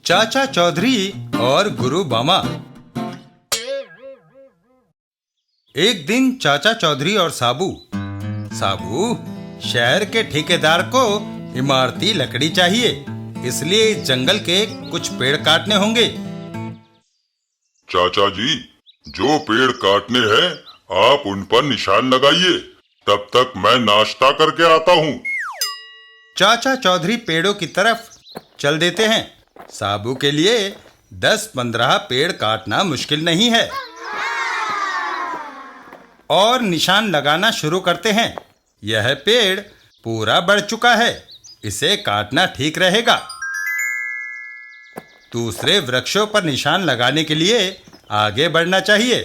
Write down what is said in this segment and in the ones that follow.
चाचा चौधरी और गुरु बामा। एक दिन चाचा चौधरी और साबू शहर के ठेकेदार को इमारती लकड़ी चाहिए, इसलिए इस जंगल के कुछ पेड़ काटने होंगे। चाचा जी, जो पेड़ काटने हैं आप उन पर निशान लगाइए, तब तक मैं नाश्ता करके आता हूँ। चाचा चौधरी पेड़ों की तरफ चल देते हैं। साबू के लिए 10-15 पेड़ काटना मुश्किल नहीं है और निशान लगाना शुरू करते हैं। यह पेड़ पूरा बढ़ चुका है, इसे काटना ठीक रहेगा। दूसरे वृक्षों पर निशान लगाने के लिए आगे बढ़ना चाहिए।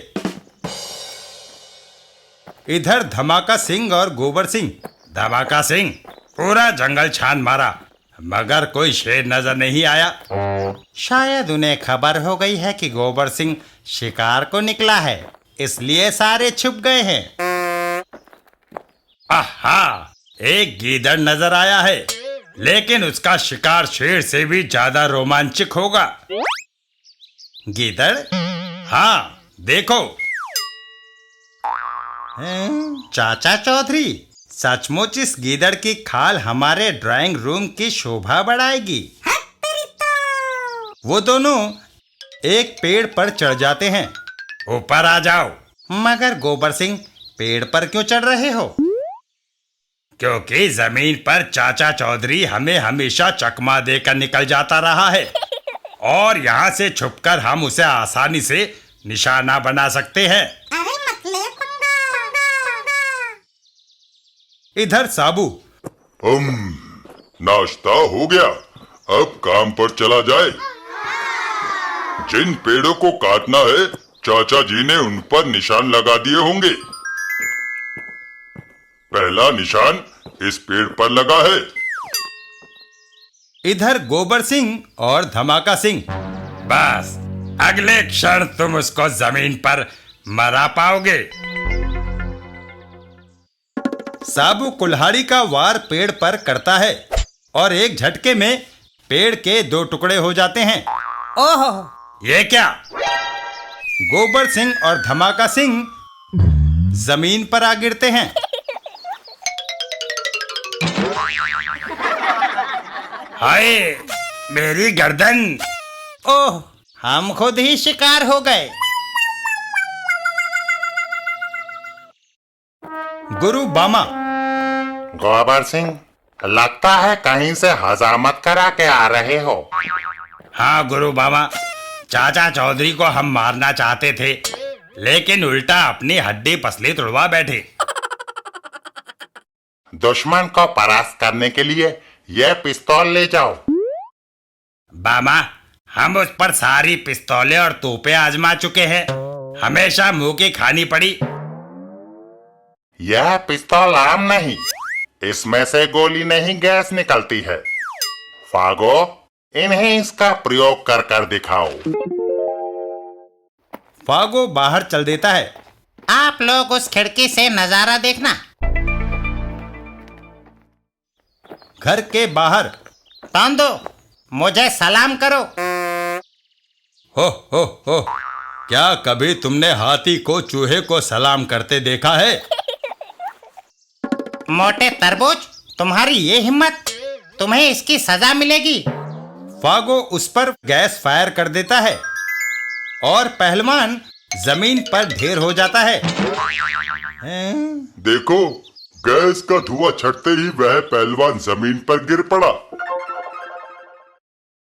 इधर धमाका सिंह और गोबर सिंह। धमाका सिंह पूरा जंगल छान मारा, मगर कोई शेर नजर नहीं आया। शायद उन्हें खबर हो गई है कि गोबर सिंह शिकार को निकला है, इसलिए सारे छुप गए हैं। आहा, एक गीदड़ नजर आया है, लेकिन उसका शिकार शेर से भी ज्यादा रोमांचक होगा। गीदड़? हाँ, देखो। चाचा चौधरी, सचमुच इस गीदड़ की खाल हमारे ड्राइंग रूम की शोभा बढ़ाएगी। वो दोनों एक पेड़ पर चढ़ जाते हैं। ऊपर आ जाओ। मगर गोबर सिंह, पेड़ पर क्यों चढ़ रहे हो? क्योंकि जमीन पर चाचा चौधरी हमें हमेशा चकमा देकर निकल जाता रहा है और यहाँ से छुपकर हम उसे आसानी से निशाना बना सकते हैं। इधर साबू। नाश्ता हो गया, अब काम पर चला जाए। जिन पेड़ों को काटना है चाचा जी ने उन पर निशान लगा दिए होंगे। पहला निशान इस पेड़ पर लगा है। इधर गोबर सिंह और धमाका सिंह। बस अगले क्षण तुम उसको जमीन पर मरा पाओगे। साबू कुल्हाड़ी का वार पेड़ पर करता है और एक झटके में पेड़ के 2 टुकड़े हो जाते हैं। ओह, ये क्या? गोबर सिंह और धमाका सिंह जमीन पर आ गिरते हैं। हाय, मेरी गर्दन! ओह, हम खुद ही शिकार हो गए। गुरु बामा। गोबर सिंह, लगता है कहीं से हजामत करा के आ रहे हो। हाँ गुरु बामा, चाचा चौधरी को हम मारना चाहते थे, लेकिन उल्टा अपनी हड्डी पसली तुड़वा बैठे। दुश्मन को परास्त करने के लिए यह पिस्तौल ले जाओ। बामा, हम उस पर सारी पिस्तौलें और तोपें आजमा चुके हैं, हमेशा मुंह की खानी पड़ी। यह पिस्तौल आम नहीं, इसमें से गोली नहीं गैस निकलती है। फागो, इन्हें इसका प्रयोग कर कर दिखाओ। फागो बाहर चल देता है। आप लोग उस खिड़की से नजारा देखना। घर के बाहर। तांदो, मुझे सलाम करो। हो, क्या कभी तुमने हाथी को चूहे को सलाम करते देखा है? मोटे तरबूज, तुम्हारी ये हिम्मत, तुम्हें इसकी सजा मिलेगी। फागो उस पर गैस फायर कर देता है और पहलवान जमीन पर ढेर हो जाता है। देखो, गैस का धुआं छटते ही वह पहलवान जमीन पर गिर पड़ा।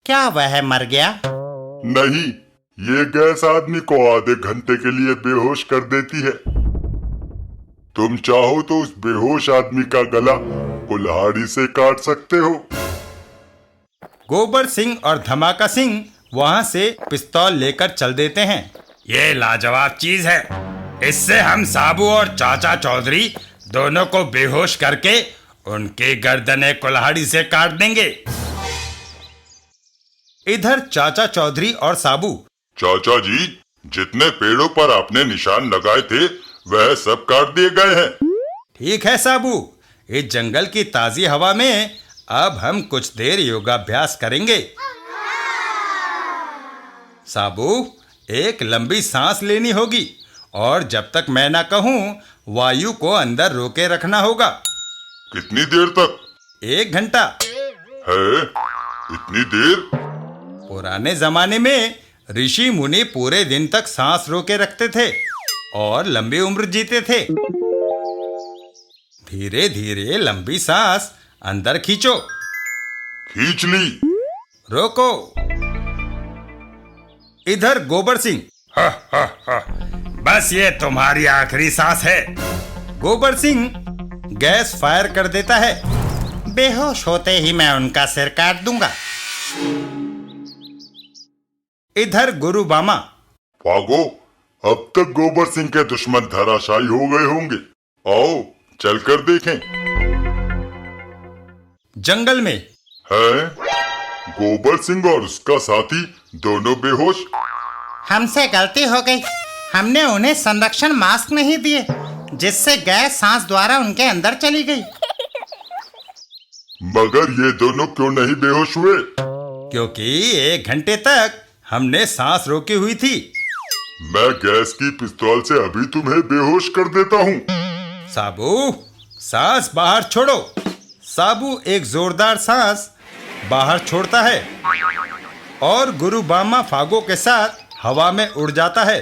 क्या वह मर गया? नहीं, ये गैस आदमी को आधे घंटे के लिए बेहोश कर देती है। तुम चाहो तो उस बेहोश आदमी का गला कुल्हाड़ी से काट सकते हो। गोबर सिंह और धमाका सिंह वहां से पिस्तौल लेकर चल देते हैं। ये लाजवाब चीज है, इससे हम साबू और चाचा चौधरी दोनों को बेहोश करके उनकी गर्दनें कुल्हाड़ी से काट देंगे। इधर चाचा चौधरी और साबू। चाचा जी, जितने पेड़ों पर आपने निशान लगाए थे वह सब काट दिए गए हैं। ठीक है साबू, इस जंगल की ताजी हवा में अब हम कुछ देर योगाभ्यास करेंगे। साबू, एक लंबी सांस लेनी होगी और जब तक मैं ना कहूं वायु को अंदर रोके रखना होगा। कितनी देर तक? 1 घंटा। है? इतनी देर? पुराने जमाने में ऋषि मुनि पूरे दिन तक सांस रोके रखते थे और लंबी उम्र जीते थे। धीरे धीरे लंबी सांस अंदर खींचो। खींच ली। रोको। इधर गोबर सिंह। बस ये तुम्हारी आखिरी सांस है। गोबर सिंह गैस फायर कर देता है। बेहोश होते ही मैं उनका सिर काट दूंगा। इधर गुरु बामा। फागो, अब तक गोबर सिंह के दुश्मन धराशायी हो गए होंगे। आओ चलकर देखें। जंगल में। है? गोबर सिंह और उसका साथी दोनों बेहोश। हमसे गलती हो गई। हमने उन्हें संरक्षण मास्क नहीं दिए, जिससे गैस सांस द्वारा उनके अंदर चली गई। मगर ये दोनों क्यों नहीं बेहोश हुए? क्योंकि 1 घंटे तक हमने सांस रोकी हुई थी। मैं गैस की पिस्तौल से अभी तुम्हें बेहोश कर देता हूँ। साबू, सांस बाहर छोड़ो। साबू एक जोरदार सांस बाहर छोड़ता है और गुरु बामा फागो के साथ हवा में उड़ जाता है।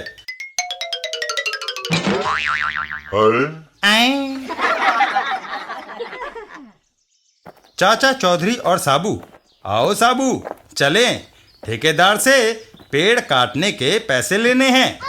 है? चाचा चौधरी और साबू। आओ साबू, चलें। ठेकेदार से पेड़ काटने के पैसे लेने हैं।